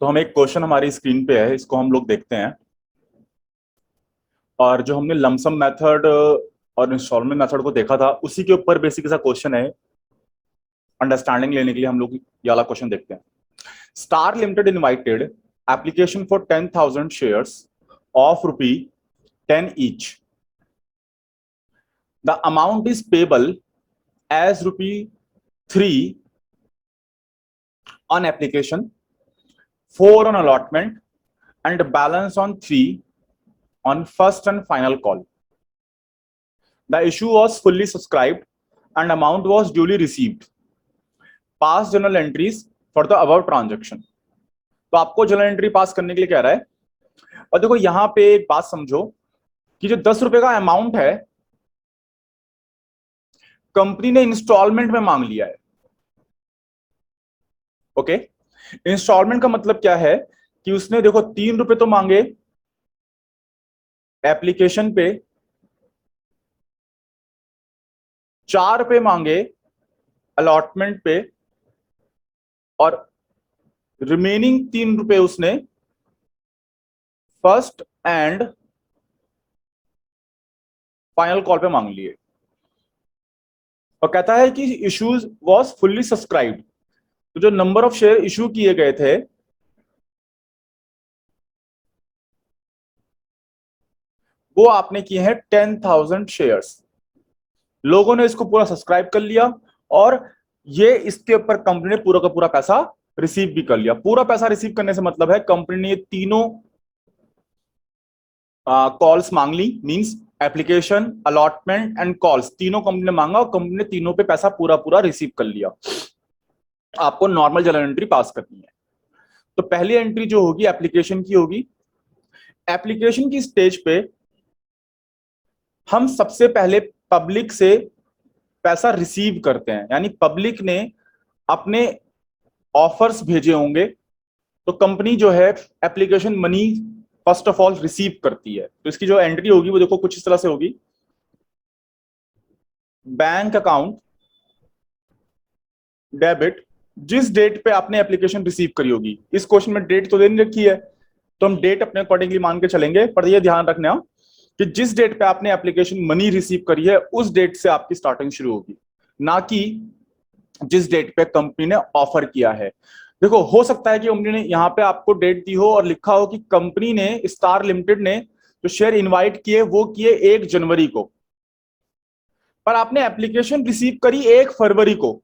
तो हम एक क्वेश्चन हमारी स्क्रीन पे है, इसको हम लोग देखते हैं। और जो हमने लमसम मेथड और इंस्टॉलमेंट मेथड को देखा था, उसी के ऊपर बेसिक सा क्वेश्चन है। अंडरस्टैंडिंग लेने के लिए हम लोग ये वाला क्वेश्चन देखते हैं। Star Limited invited application for 10,000 shares of ₹10 each. The amount is payable as ₹3 on application, 4 on allotment, and balance on 3 on first and final call. The issue was fully subscribed and amount was duly received. Pass journal entries for the above transaction. तो आपको journal entry पास करने के लिए कह रहा है। और देखो यहां पे एक बात समझो कि जो 10 रुपए का अमाउंट है, कंपनी ने इंस्टॉलमेंट में मांग लिया है। ओके, इंस्टॉलमेंट का मतलब क्या है कि उसने देखो 3 रुपए तो मांगे एप्लीकेशन पे, 4 रुपए मांगे अलॉटमेंट पे, और रिमेनिंग 3 रुपए उसने फर्स्ट एंड फाइनल कॉल पे मांग लिए। और कहता है कि इश्यूज वाज फुल्ली सब्सक्राइब्ड। तो जो नंबर ऑफ शेयर इशू किए गए थे वो आपने किए हैं 10,000 शेयर्स। लोगों ने इसको पूरा सब्सक्राइब कर लिया और ये इसके ऊपर कंपनी ने पूरा का पूरा पैसा रिसीव भी कर लिया। पूरा पैसा रिसीव करने से मतलब है कंपनी ने ये तीनों कॉल्स मांग ली, means application, allotment and calls, तीनों कंपनी ने मांगा और कंपनी ने तीनों पे पैसा पूरा पूरा रिसीव कर लिया। आपको नॉर्मल जर्नल एंट्री पास करनी है। तो पहली एंट्री जो होगी एप्लीकेशन की होगी। एप्लीकेशन की स्टेज पे हम सबसे पहले पब्लिक से पैसा रिसीव करते हैं, यानी पब्लिक ने अपने ऑफर्स भेजे होंगे तो कंपनी जो है application money first of all receive करती है। तो इसकी जो एंट्री होगी वो देखो कुछ इस तरह से होगी। बैंक अकाउंट डेबिट, जिस डेट पे आपने एप्लीकेशन रिसीव करी होगी। इस क्वेश्चन में डेट तो दे नहीं रखी है तो हम डेट अपने अकॉर्डिंगली मान के चलेंगे, पर यह ध्यान रखना कि जिस डेट पे आपने एप्लीकेशन मनी रिसीव करी है उस डेट से आपकी स्टार्टिंग शुरू होगी, ना कि जिस डेट पे कंपनी ने ऑफर किया है। देखो हो सकता है कि कंपनी ने यहां पे आपको डेट दी हो और लिखा हो कि कंपनी ने, स्टार लिमिटेड ने जो शेयर इनवाइट किए वो किए 1 जनवरी को, पर आपने एप्लीकेशन रिसीव करी 1 फरवरी को।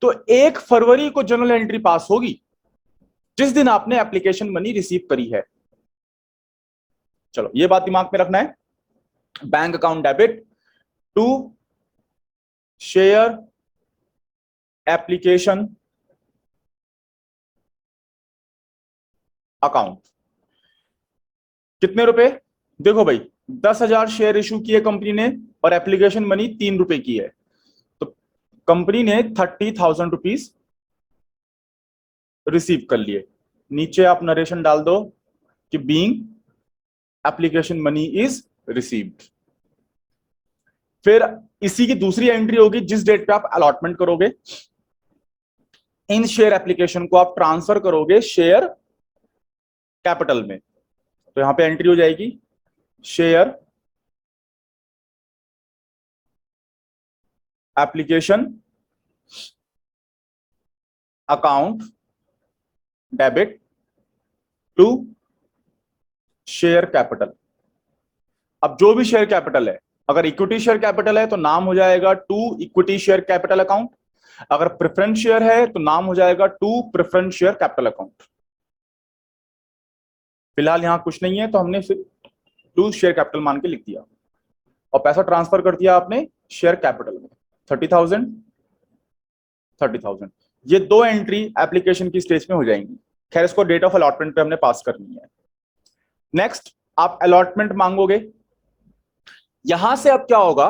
तो 1 फरवरी को जर्नल एंट्री पास होगी जिस दिन आपने एप्लीकेशन मनी रिसीव करी है। चलो ये बात दिमाग में रखना है। Bank account debit to share application account. कितने रुपए? देखो भाई 10,000 शेयर इशू किए कंपनी ने और एप्लीकेशन मनी 3 रुपए की है, तो कंपनी ने 30,000 रुपीज रिसीव कर लिए। नीचे आप नरेशन डाल दो कि being application money is received. फिर इसी की दूसरी एंट्री होगी जिस डेट पे आप अलॉटमेंट करोगे, इन शेयर एप्लीकेशन को आप ट्रांसफर करोगे शेयर कैपिटल में। तो यहां पे एंट्री हो जाएगी share application account debit to share capital. अब जो भी शेयर कैपिटल है, अगर इक्विटी शेयर कैपिटल है तो नाम हो जाएगा to equity share capital account, अगर प्रेफरेंस शेयर है तो नाम हो जाएगा to preference share capital account. फिलहाल यहां कुछ नहीं है तो हमने टू शेयर कैपिटल मान के लिख दिया और पैसा ट्रांसफर कर दिया आपने शेयर कैपिटल में। 30,000 30,000, ये दो एंट्री एप्लीकेशन की स्टेज में हो जाएंगी। खैर इसको डेट ऑफ अलॉटमेंट पे हमने पास करनी है। नेक्स्ट आप अलॉटमेंट मांगोगे। यहां से अब क्या होगा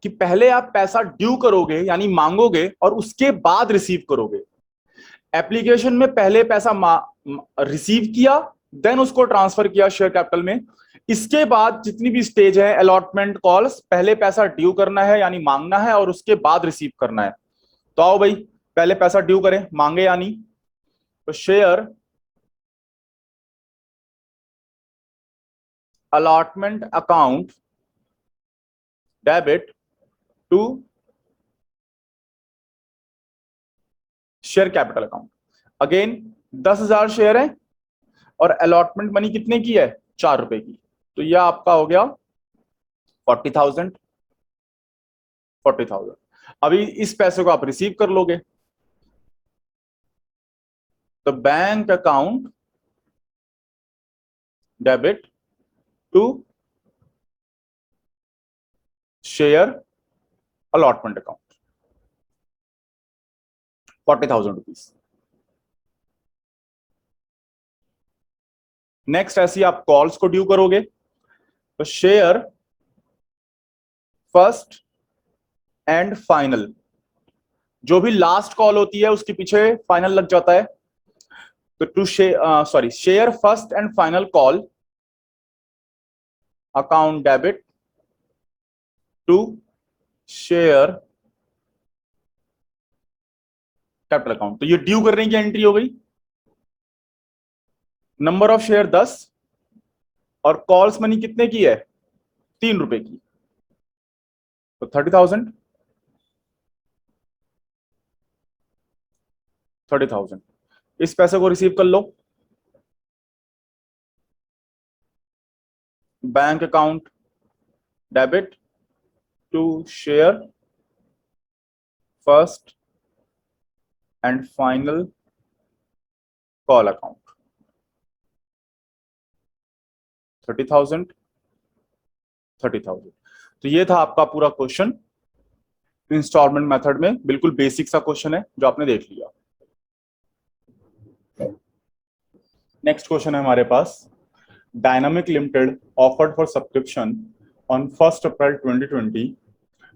कि पहले आप पैसा ड्यू करोगे यानी मांगोगे और उसके बाद रिसीव करोगे। एप्लीकेशन में पहले पैसा रिसीव किया, देन उसको ट्रांसफर किया शेयर कैपिटल में। इसके बाद जितनी भी स्टेज है अलॉटमेंट कॉल्स, पहले पैसा ड्यू करना है यानी मांगना है और उसके बाद रिसीव करना है। तो आओ भाई पहले पैसा ड्यू करें, मांगे यानी। तो share allotment account debit to share capital account. Again 10,000 share है और अलॉटमेंट मनी कितने की है, 4 रुपए की, तो यह आपका हो गया 40,000। 40,000 अभी इस पैसे को आप रिसीव कर लोगे, तो bank account debit to share allotment account 40,000 rupees. Next ऐसी आप कॉल्स को ड्यू करोगे, तो शेयर फर्स्ट एंड फाइनल, जो भी लास्ट कॉल होती है उसके पीछे फाइनल लग जाता है, तो to share first and final call account debit to share capital account. तो ये ड्यू करने की एंट्री हो गई। नंबर ऑफ शेयर 10 और कॉल्स मनी कितने की है, 3 रुपए की, तो 30,000। 30,000 इस पैसे को रिसीव कर लो, bank account debit to share first and final call account 30,000। 30,000। तो ये था आपका पूरा क्वेश्चन इंस्टॉलमेंट मेथड में, बिल्कुल बेसिक सा क्वेश्चन है जो आपने देख लिया। नेक्स्ट क्वेश्चन है हमारे पास, dynamic limited offered for subscription on 1 April 2020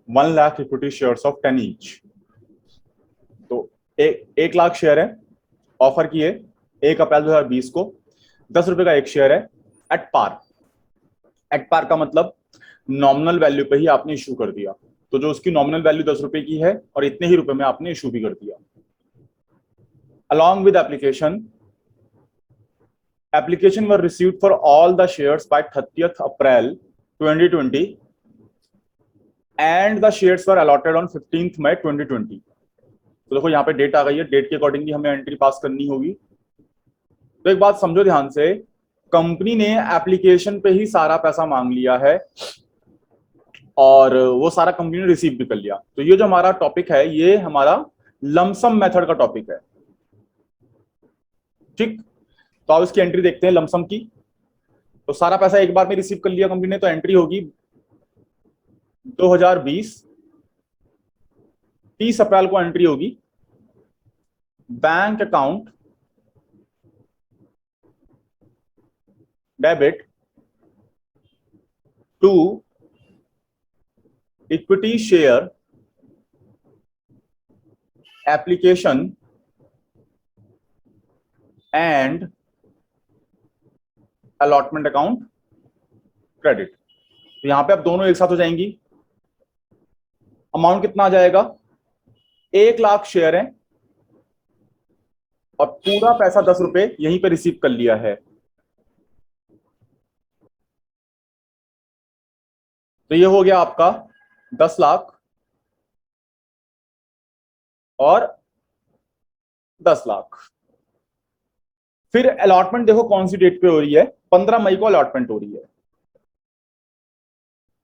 1 lakh equity shares of 10 each. तो 1 लाख शेयर है, ऑफर किए 1 अप्रैल 2020 को, 10 रुपए का एक शेयर है एट पार। एट पार का मतलब नॉमिनल वैल्यू पे ही आपने इशू कर दिया, तो जो उसकी नॉमिनल वैल्यू 10 रुपए की है और इतने ही रुपए में आपने इशू भी कर दिया। Along with application were received for all the shares by 30th April 2020 and the shares were allotted on 15th May 2020। तो देखो यहाँ पे डेट आ गई है, डेट के अकॉर्डिंगली हमें एंट्री पास करनी होगी। तो एक बात समझो ध्यान से, कंपनी ने एप्लीकेशन पे ही सारा पैसा मांग लिया है और वो सारा कंपनी ने रिसीव भी कर लिया। तो ये जो हमारा टॉपिक है ये हमारा लमसम मेथड का टॉपिक है, ठीक। तो अब इसकी एंट्री देखते हैं लमसम की। तो सारा पैसा एक बार में रिसीव कर लिया कंपनी ने, तो एंट्री होगी 2020 30 अप्रैल को एंट्री होगी, bank account debit to equity share application and allotment account credit. तो यहां पे अब दोनों एक साथ हो जाएंगी। अमाउंट कितना आ जाएगा, 1 लाख शेयर है और पूरा पैसा 10 रुपए यहीं पे रिसीव कर लिया है। तो ये हो गया आपका 10 लाख और 10 लाख। फिर अलॉटमेंट देखो कौन सी डेट पे हो रही है, 15 मई को अलॉटमेंट हो रही है।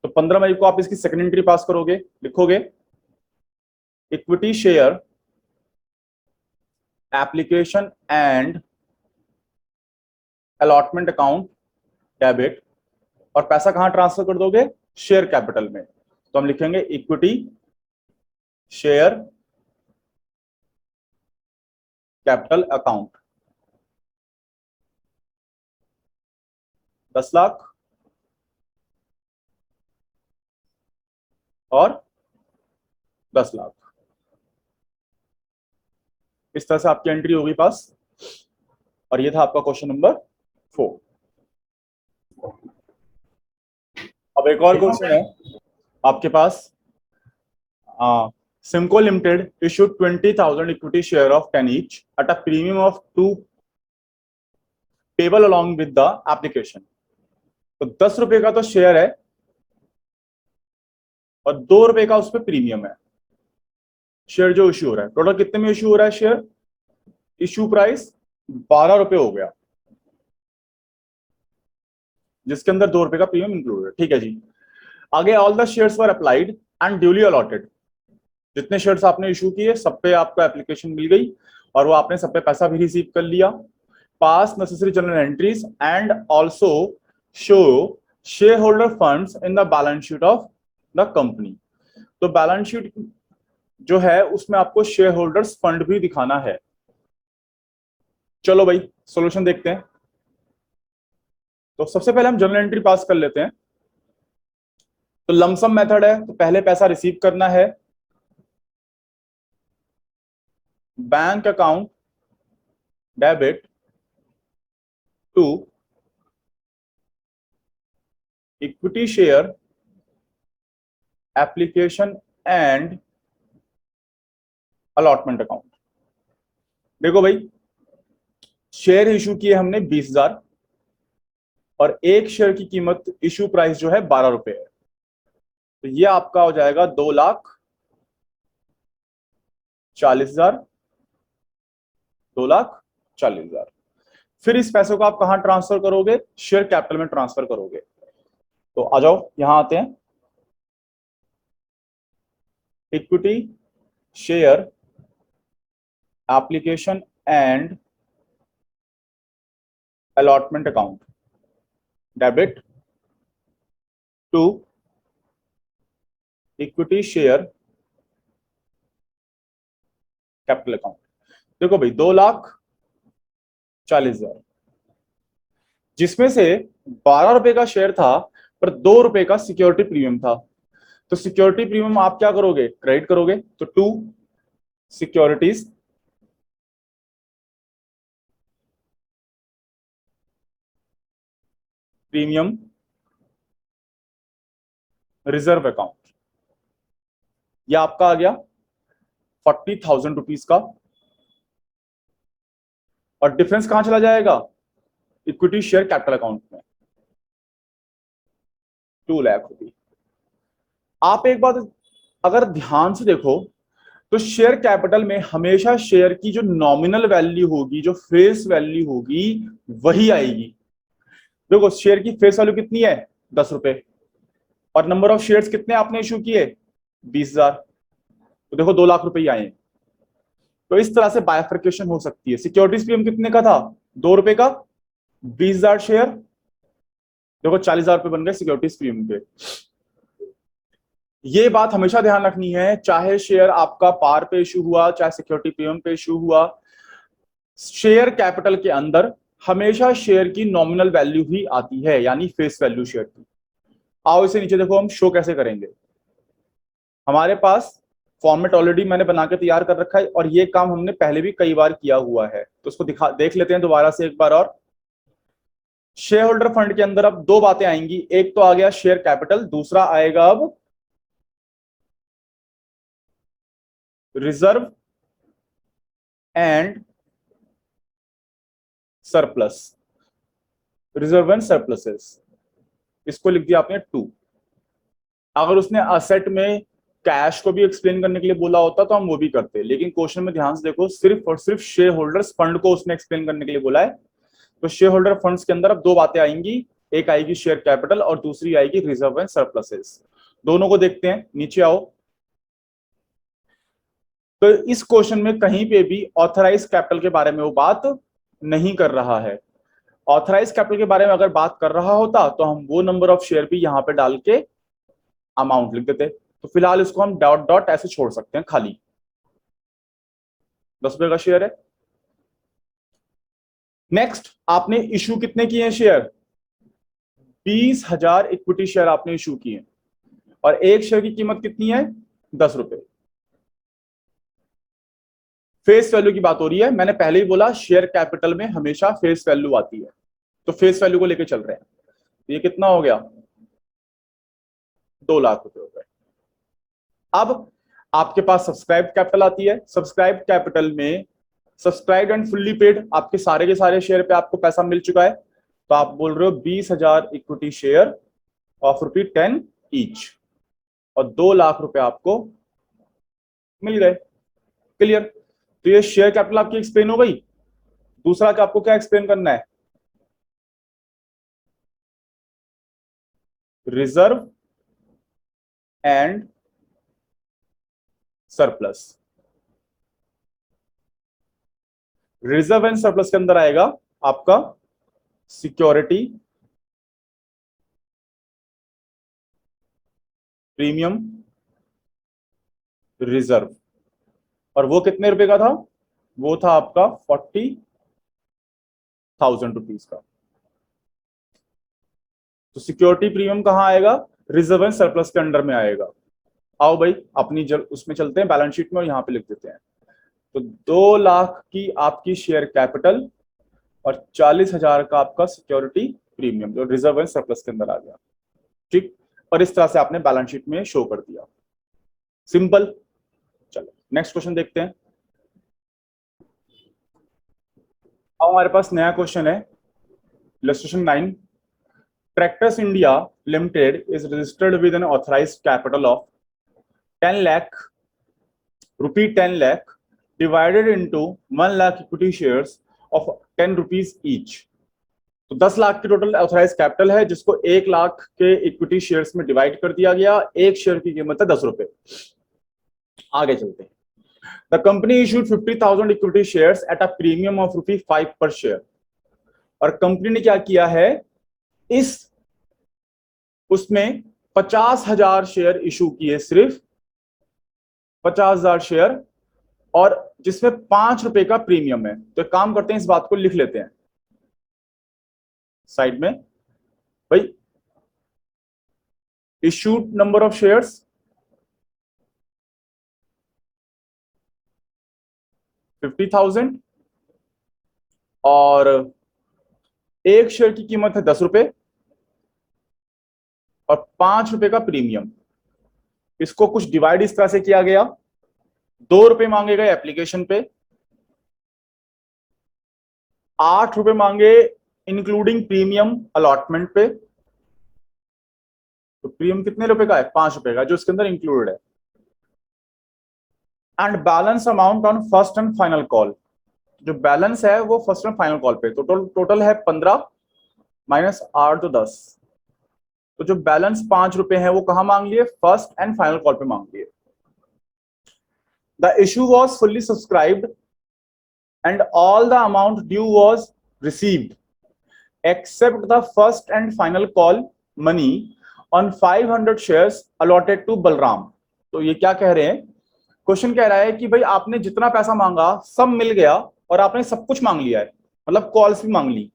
तो 15 मई को आप इसकी सेकंड एंट्री पास करोगे, लिखोगे equity share application and allotment account debit, और पैसा कहां ट्रांसफर कर दोगे, शेयर कैपिटल में। तो हम लिखेंगे equity share capital account 10 lakh और 10 लाख। इस तरह से आपकी एंट्री होगी पास। और ये था आपका क्वेश्चन नंबर 4। अब एक और क्वेश्चन है आपके पास, Simco limited issued 20,000 equity share of 10 each at a premium of 2 payable along with the application। तो 10 रुपए का तो शेयर है और 2 रुपए का उस पर प्रीमियम है। शेयर जो इश्यू हो रहा है, टोटल कितने में इश्यू हो रहा है शेयर? इश्यू प्राइस 12 रुपए हो गया, जिसके अंदर 2 रुपए का प्रीमियम इंक्लूड है। ठीक है जी। आगे, all the shares were applied and duly allotted. जितने शेयर्स आपने इशू किए सब पे आपको एप्लीकेशन मिल गई और वो आपने सब पे पैसा भी रिसीव कर लिया। पास necessary general entries and also show share holder funds in the balance sheet of the company. तो बैलेंस शीट जो है उसमें आपको शेयर होल्डर्स फंड भी दिखाना है। चलो भाई सॉल्यूशन देखते हैं। तो सबसे पहले हम जनरल एंट्री पास कर लेते हैं। तो लमसम मेथड है, तो पहले पैसा रिसीव करना है। Bank account debit to equity share application and allotment account. देखो भाई, शेयर इशू किए हमने 20,000 और एक शेयर की कीमत इशू प्राइस जो है 12 रुपए है। तो ये आपका हो जाएगा 2,40,000, 2,40,000। फिर इस पैसों को आप कहां ट्रांसफर करोगे? शेयर कैपिटल में ट्रांसफर करोगे। तो आ जाओ, यहां आते हैं। Equity share application and allotment account debit to equity share capital account. देखो भाई, 2,40,000, जिसमें से 12 रुपए का शेयर था पर 2 रुपए का सिक्योरिटी प्रीमियम था। तो सिक्योरिटी प्रीमियम आप क्या करोगे? क्रेडिट करोगे। तो to securities premium reserve account, यह आपका आ गया 40,000 रुपीज का। और डिफरेंस कहां चला जाएगा? इक्विटी शेयर कैपिटल अकाउंट में 2 लाख रुपए। आप एक बात अगर ध्यान से देखो तो शेयर कैपिटल में हमेशा शेयर की जो नॉमिनल वैल्यू होगी, जो फेस वैल्यू होगी, वही आएगी। देखो, शेयर की फेस वैल्यू कितनी है? 10 रुपए। और नंबर ऑफ शेयर्स कितने आपने इशू किए? 20,000। तो देखो 2 लाख रुपए आए। तो इस तरह से बायफर्केशन हो सकती है। सिक्योरिटीज प्रीमियम कितने का था? 2 रुपए का। 20,000 शेयर, देखो 40,000 रुपए बन गए सिक्योरिटीज प्रीमियम के। ये बात हमेशा ध्यान रखनी है, चाहे शेयर आपका पार पे इशू हुआ, चाहे सिक्योरिटी प्रीमियम पे इशू हुआ, शेयर कैपिटल के अंदर हमेशा शेयर की नॉमिनल वैल्यू ही आती है, यानी फेस वैल्यू शेयर की। आओ इसे नीचे देखो हम शो कैसे करेंगे। हमारे पास फॉर्मेट ऑलरेडी मैंने बना के तैयार कर रखा है और ये काम हमने पहले भी कई बार किया हुआ है, तो उसको देख लेते हैं दोबारा से एक बार और। शेयर होल्डर फंड के अंदर अब दो बातें आएंगी, एक तो आ गया शेयर कैपिटल, दूसरा आएगा अब reserve and surplus, reserve and surpluses. इसको लिख दिया आपने 2। अगर उसने असेट में कैश को भी एक्सप्लेन करने के लिए बोला होता तो हम वो भी करते, लेकिन क्वेश्चन में ध्यान से देखो सिर्फ और सिर्फ शेयर होल्डर्स फंड को उसने एक्सप्लेन करने के लिए बोला है। तो शेयर होल्डर फंड्स के अंदर अब दो बातें आएंगी, एक आएगी शेयर कैपिटल और दूसरी आएगी रिजर्व एंड सरप्लसेस। दोनों को देखते हैं, नीचे आओ। तो इस क्वेश्चन में कहीं पे भी ऑथराइज कैपिटल के बारे में वो बात नहीं कर रहा है। ऑथराइज कैपिटल के बारे में अगर बात कर रहा होता तो हम वो नंबर ऑफ शेयर भी यहां पे डाल के अमाउंट लिख देते। तो फिलहाल इसको हम डॉट डॉट ऐसे छोड़ सकते हैं खाली। 10 रुपए का शेयर है। नेक्स्ट, आपने इशू कितने किए हैं शेयर? 20,000 इक्विटी शेयर आपने इशू किए और एक शेयर की कीमत कितनी है? 10 रुपए। फेस वैल्यू की बात हो रही है, मैंने पहले ही बोला शेयर कैपिटल में हमेशा फेस वैल्यू आती है, तो फेस वैल्यू को लेके चल रहे हैं। ये कितना हो गया? 2 लाख रुपए हो गए। अब आपके पास सब्सक्राइब कैपिटल आती है। सब्सक्राइब कैपिटल में सब्सक्राइब एंड फुल्ली पेड आपके सारे के सारे शेयर पे आपको पैसा मिल चुका है, तो आप बोल रहे हो 20,000 इक्विटी शेयर ऑफ ₹10 ईच, और 2 लाख रुपए आपको मिल गए। क्लियर? तो ये शेयर कैपिटल आपकी एक्सप्लेन हो गई। दूसरा क्या आपको क्या एक्सप्लेन करना है? Reserve and surplus. Reserve and surplus के अंदर आएगा आपका सिक्योरिटी प्रीमियम रिजर्व, और वो कितने रुपए का था? वो था आपका 40,000 रुपीज का। तो सिक्योरिटी प्रीमियम कहां आएगा? रिजर्व एंड सरप्लस के अंडर में आएगा। आओ भाई अपनी उसमें चलते हैं बैलेंस शीट में, और यहां पे लिख देते हैं। तो 2 लाख की आपकी शेयर कैपिटल और 40,000 का आपका सिक्योरिटी प्रीमियम, जो रिजर्व एंड सरप्लस के अंदर आ गया। ठीक, और इस तरह से आपने बैलेंस शीट में शो कर दिया। सिंपल। चलो नेक्स्ट क्वेश्चन देखते हैं। अब हमारे पास नया क्वेश्चन है, illustration 9। Tractors India limited is registered with N authorised capital of 10 lakh ₹10 lakh divided into 1 lakh equity shares of 10 rupees each। तो 10 लाख की टोटल ऑथराइज कैपिटल है, जिसको 1 लाख के इक्विटी शेयर्स में डिवाइड कर दिया गया। एक शेयर की कीमत है 10 रुपए। आगे चलते हैं। The company issued 50,000 equity shares at a premium of ₹5 पर शेयर। और कंपनी ने क्या किया है, इस उसमें 50,000 शेयर इशू किए, सिर्फ 50,000 शेयर, और जिसमें ₹5 का प्रीमियम है। तो एक काम करते हैं, इस बात को लिख लेते हैं साइड में। भाई इशूड नंबर ऑफ शेयर्स 50,000, और एक शेयर की कीमत है 10 रुपए, और ₹5 का प्रीमियम। इसको कुछ डिवाइड इस तरह से किया गया, 2 रुपए मांगे गए एप्लीकेशन पे, 8 रुपए मांगे इंक्लूडिंग प्रीमियम अलॉटमेंट पे। तो प्रीमियम कितने रुपए का है? 5 रुपए का, जो इसके अंदर इंक्लूडेड है। And balance amount on first and final call. जो बैलेंस है वो फर्स्ट एंड फाइनल कॉल पे। तो टोटल है 15 माइनस 8 तो 10। तो जो बैलेंस 5 रुपए है वो कहां मांग लिए? फर्स्ट एंड फाइनल कॉल पे मांग लिए। The issue was fully subscribed and all the amount due was received except the first and final call money on 500 shares allotted to Balram. तो ये क्या कह रहे हैं? क्वेश्चन कह रहा है कि भाई आपने जितना पैसा मांगा सब मिल गया, और आपने सब कुछ मांग लिया है, मतलब कॉल्स भी मांग ली।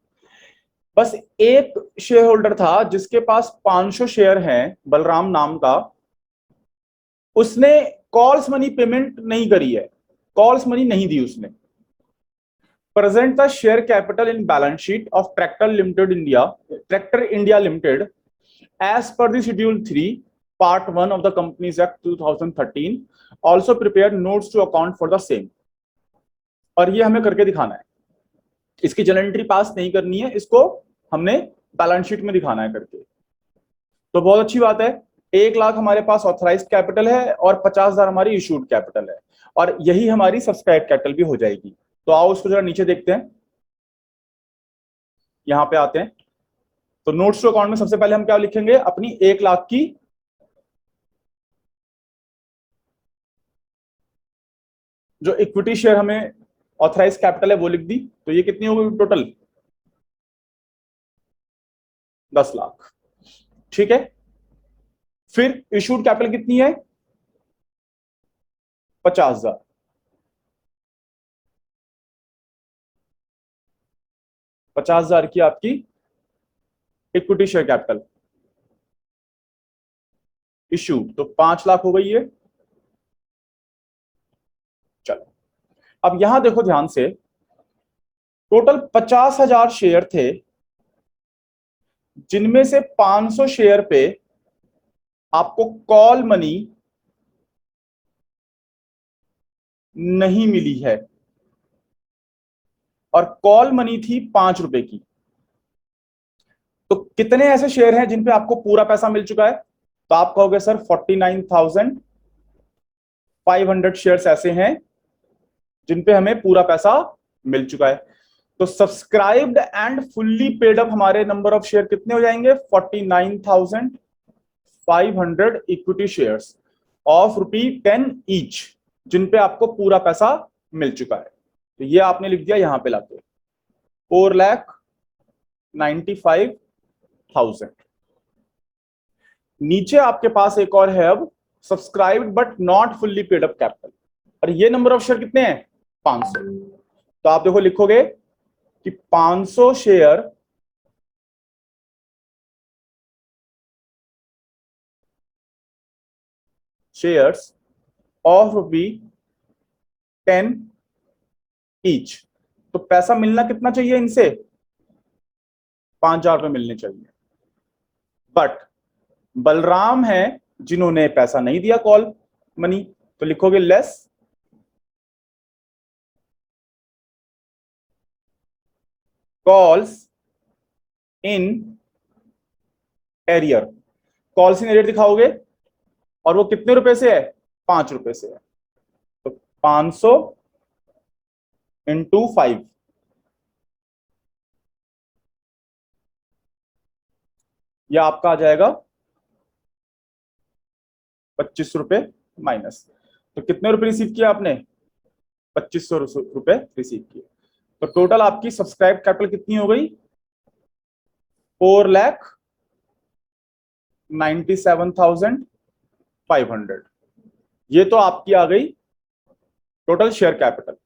बस एक शेयर होल्डर था जिसके पास 500 शेयर हैं, बलराम नाम का, उसने कॉल्स मनी पेमेंट नहीं करी है, कॉल्स मनी नहीं दी उसने। Present the share capital in balance sheet of tractor India limited as per the schedule 3 part 1 of the companies act 2013, also prepare notes to account for the same. और ये हमें करके दिखाना है, इसकी जनरल एंट्री पास नहीं करनी है, इसको हमने बैलेंस शीट में दिखाना है करके। तो बहुत अच्छी बात है, 1 लाख हमारे पास ऑथराइज्ड कैपिटल है और 50,000 हमारी इशूड कैपिटल है, और यही हमारी सब्सक्राइब कैपिटल भी हो जाएगी। तो आओ उसको जरा नीचे देखते हैं, यहां पे आते हैं। तो नोट्स टू अकाउंट में सबसे पहले हम क्या लिखेंगे? अपनी 1 लाख की जो इक्विटी शेयर हमें ऑथराइज कैपिटल है वो लिख दी। तो ये कितनी होगी टोटल? 10 लाख। ठीक है, फिर इशूड कैपिटल कितनी है? 50,000। 50,000 की आपकी इक्विटी शेयर कैपिटल इशूड, तो 5 लाख हो गई है। चलो अब यहां देखो ध्यान से, टोटल 50,000 शेयर थे, जिनमें से 500 शेयर पे आपको कॉल मनी नहीं मिली है, और कॉल मनी थी 5 रुपए की। तो कितने ऐसे शेयर हैं जिन पे आपको पूरा पैसा मिल चुका है? तो आप कहोगे सर 49,500 शेयर्स ऐसे हैं जिन पे हमें पूरा पैसा मिल चुका है। तो subscribed and fully paid up हमारे नंबर ऑफ शेयर कितने हो जाएंगे? 49,500 इक्विटी शेयर्स ऑफ ₹10 ईच, जिन पे आपको पूरा पैसा मिल चुका है। तो ये आपने लिख दिया यहां पे लाके 4,95,000। नीचे आपके पास एक और है अब, subscribed but not fully paid up capital, और ये नंबर ऑफ शेयर कितने हैं? 500। तो आप देखो लिखोगे कि 500 शेयर्स ऑफ ₹10 ईच। तो पैसा मिलना कितना चाहिए इनसे? 5,000 रुपए मिलने चाहिए। बट बलराम है जिन्होंने पैसा नहीं दिया कॉल मनी, तो लिखोगे less calls in arrear. Calls in arrear दिखाओगे, और वो कितने रुपए से है? 5 रुपए से है। तो 500 इंटू 5, यह आपका आ जाएगा 25 रुपए माइनस। तो कितने रुपए रिसीव किया आपने? 2500 रुपए रिसीव किए। तो टोटल आपकी सब्सक्राइब कैपिटल कितनी हो गई? 4,97,500। ये तो आपकी आ गई टोटल शेयर कैपिटल।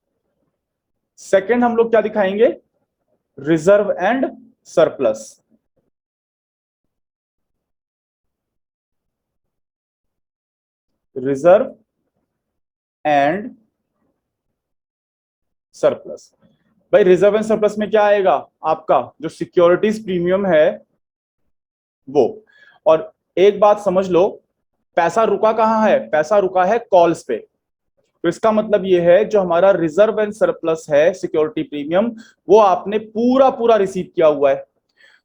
सेकंड हम लोग क्या दिखाएंगे? Reserve and surplus. Reserve and surplus. भाई रिजर्व एंड सरप्लस में क्या आएगा? आपका जो सिक्योरिटीज प्रीमियम है वो। और एक बात समझ लो, पैसा रुका कहां है? पैसा रुका है कॉल्स पे। तो इसका मतलब ये है जो हमारा रिजर्व एंड सरप्लस है, सिक्योरिटी प्रीमियम, वो आपने पूरा पूरा रिसीव किया हुआ है।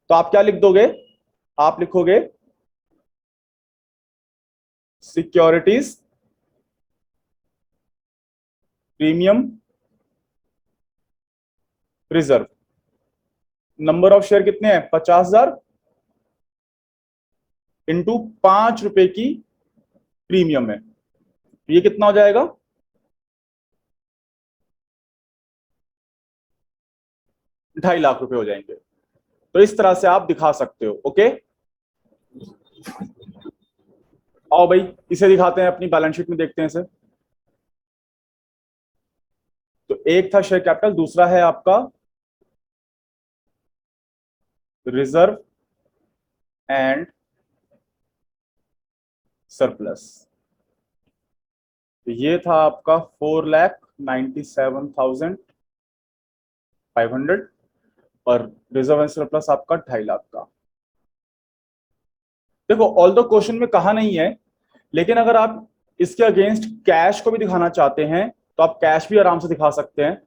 तो आप क्या लिख दोगे? आप लिखोगे securities premium reserve. Number of share कितने हैं? 50,000 इंटू 5 रुपए की प्रीमियम है। तो ये कितना हो जाएगा? 2.5 लाख रुपए हो जाएंगे। तो इस तरह से आप दिखा सकते हो। ओके, आओ भाई इसे दिखाते हैं, अपनी बैलेंस शीट में देखते हैं इसे। तो एक था शेयर कैपिटल, दूसरा है आपका रिजर्व एंड सरप्लस। तो ये था आपका 4,97,500, और रिजर्व एंड सरप्लस आपका 2.5 लाख का। देखो ऑल द क्वेश्चन में कहा नहीं है, लेकिन अगर आप इसके अगेंस्ट कैश को भी दिखाना चाहते हैं तो आप कैश भी आराम से दिखा सकते हैं।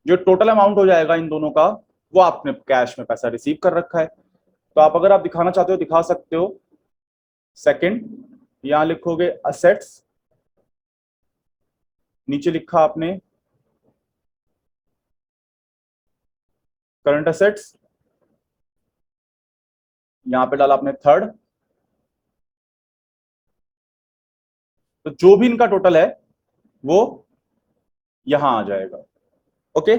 जो टोटल अमाउंट हो जाएगा इन दोनों का, वो आपने कैश में पैसा रिसीव कर रखा है। तो आप अगर आप दिखाना चाहते हो दिखा सकते हो। सेकंड, यहां लिखोगे असेट्स, नीचे लिखा आपने करंट असेट्स, यहां पे डाला आपने थर्ड। तो जो भी इनका टोटल है वो यहां आ जाएगा। ओके,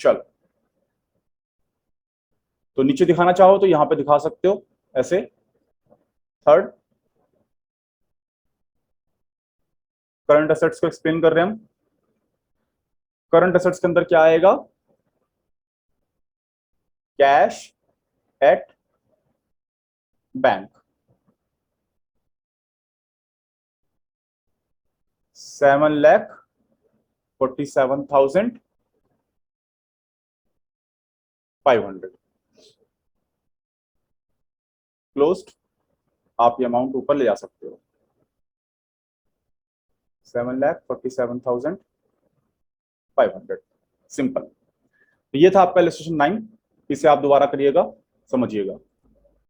चलो। तो नीचे दिखाना चाहो तो यहां पे दिखा सकते हो ऐसे। थर्ड, करंट असेट्स को एक्सप्लेन कर रहे हैं हम। करंट असेट्स के अंदर क्या आएगा? Cash at bank 7,47,500 closed. आप ये अमाउंट ऊपर ले जा सकते हो। 7,47,500 सिंपल। तो ये था आपका इलस्ट्रेशन 9, इसे आप दोबारा करिएगा, समझिएगा।